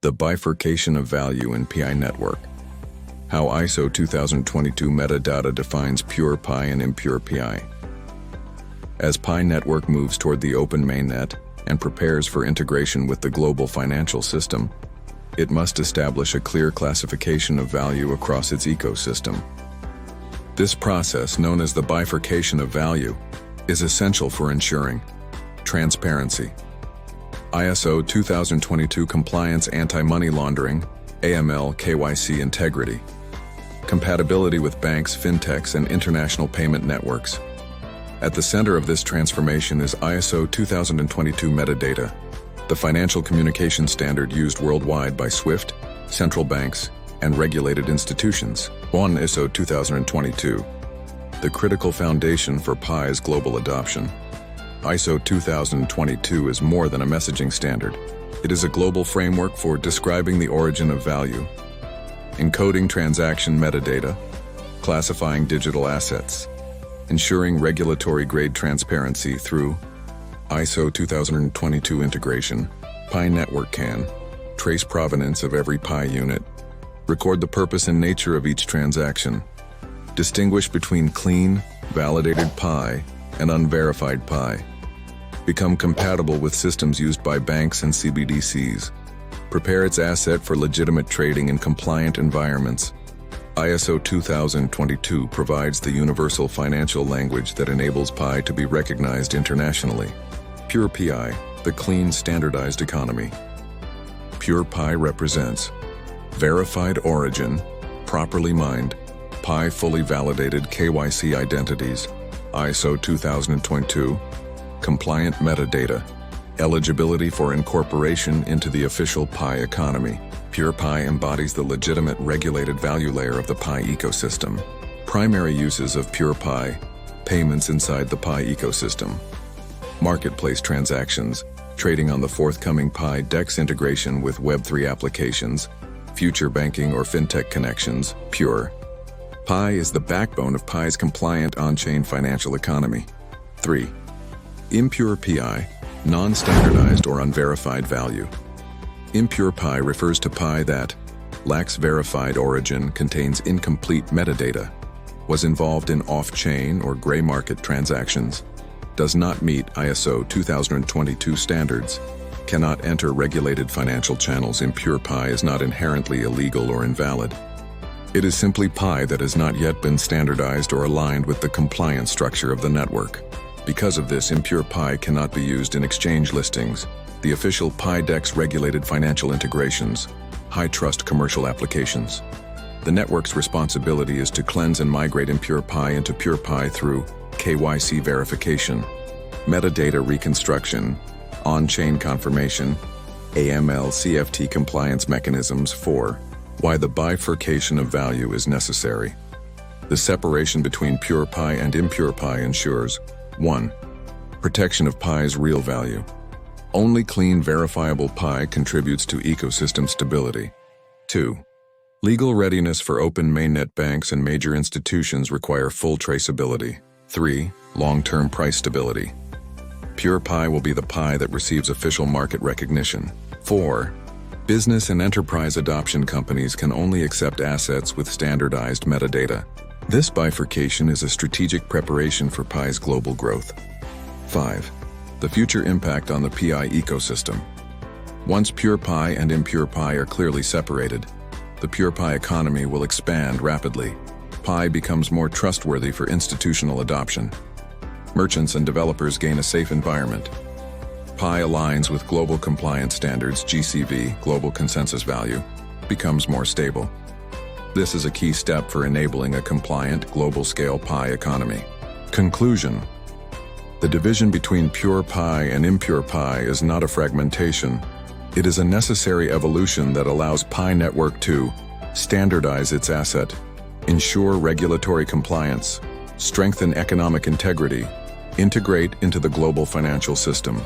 The Bifurcation of Value in Pi Network. How ISO 2022 Metadata defines pure Pi and impure Pi. As Pi Network moves toward the open mainnet and prepares for integration with the global financial system, it must establish a clear classification of value across its ecosystem. This process, known as the bifurcation of value, is essential for ensuring transparency, ISO 2022 compliance, anti-money laundering, AML, KYC integrity, compatibility with banks, fintechs, and international payment networks. At the center of this transformation is ISO 2022 Metadata, the financial communication standard used worldwide by SWIFT, central banks, and regulated institutions. On ISO 2022, the critical foundation for Pi's global adoption. ISO 2022 is more than a messaging standard. It is a global framework for describing the origin of value, encoding transaction metadata, classifying digital assets, ensuring regulatory-grade transparency through ISO 2022 integration. Pi Network can trace provenance of every Pi unit, record the purpose and nature of each transaction, distinguish between clean, validated Pi and unverified Pi, become compatible with systems used by banks and CBDCs, prepare its asset for legitimate trading in compliant environments. ISO 2022 provides the universal financial language that enables Pi to be recognized internationally. Pure Pi, the clean, standardized economy. Pure Pi represents verified origin, properly mined, Pi fully validated KYC identities, ISO 2022, compliant metadata, eligibility for incorporation into the official Pi economy. Pure Pi embodies the legitimate regulated value layer of the Pi ecosystem. Primary uses of Pure Pi: payments inside the Pi ecosystem, marketplace transactions, trading on the forthcoming Pi DEX integration with Web3 applications, future banking or fintech connections. Pure Pi is the backbone of Pi's compliant on-chain financial economy. 3. Impure Pi, non-standardized or unverified value. Impure Pi refers to Pi that lacks verified origin, contains incomplete metadata, was involved in off-chain or gray market transactions, does not meet ISO 2022 standards, cannot enter regulated financial channels. Impure Pi is not inherently illegal or invalid. It is simply Pi that has not yet been standardized or aligned with the compliance structure of the network. Because of this, impure Pi cannot be used in exchange listings, the official Pi DEX regulated financial integrations, high-trust commercial applications. The network's responsibility is to cleanse and migrate impure Pi into pure Pi through KYC verification, metadata reconstruction, on-chain confirmation, AML CFT compliance mechanisms. 4. Why the bifurcation of value is necessary. The separation between pure Pi and impure Pi ensures 1. Protection of Pi's real value. Only clean, verifiable Pi contributes to ecosystem stability. 2. Legal readiness for open mainnet. Banks and major institutions require full traceability. 3. Long-term price stability. Pure Pi will be the Pi that receives official market recognition. 4. Business and enterprise adoption. Companies can only accept assets with standardized metadata. This bifurcation is a strategic preparation for Pi's global growth. 5. The future impact on the Pi ecosystem. Once pure Pi and impure Pi are clearly separated, the pure Pi economy will expand rapidly. Pi becomes more trustworthy for institutional adoption. Merchants and developers gain a safe environment. Pi aligns with global compliance standards. GCV, global consensus value, becomes more stable. This is a key step for enabling a compliant, global-scale Pi economy. Conclusion. The division between pure Pi and impure Pi is not a fragmentation. It is a necessary evolution that allows Pi Network to standardize its asset, ensure regulatory compliance, strengthen economic integrity, integrate into the global financial system.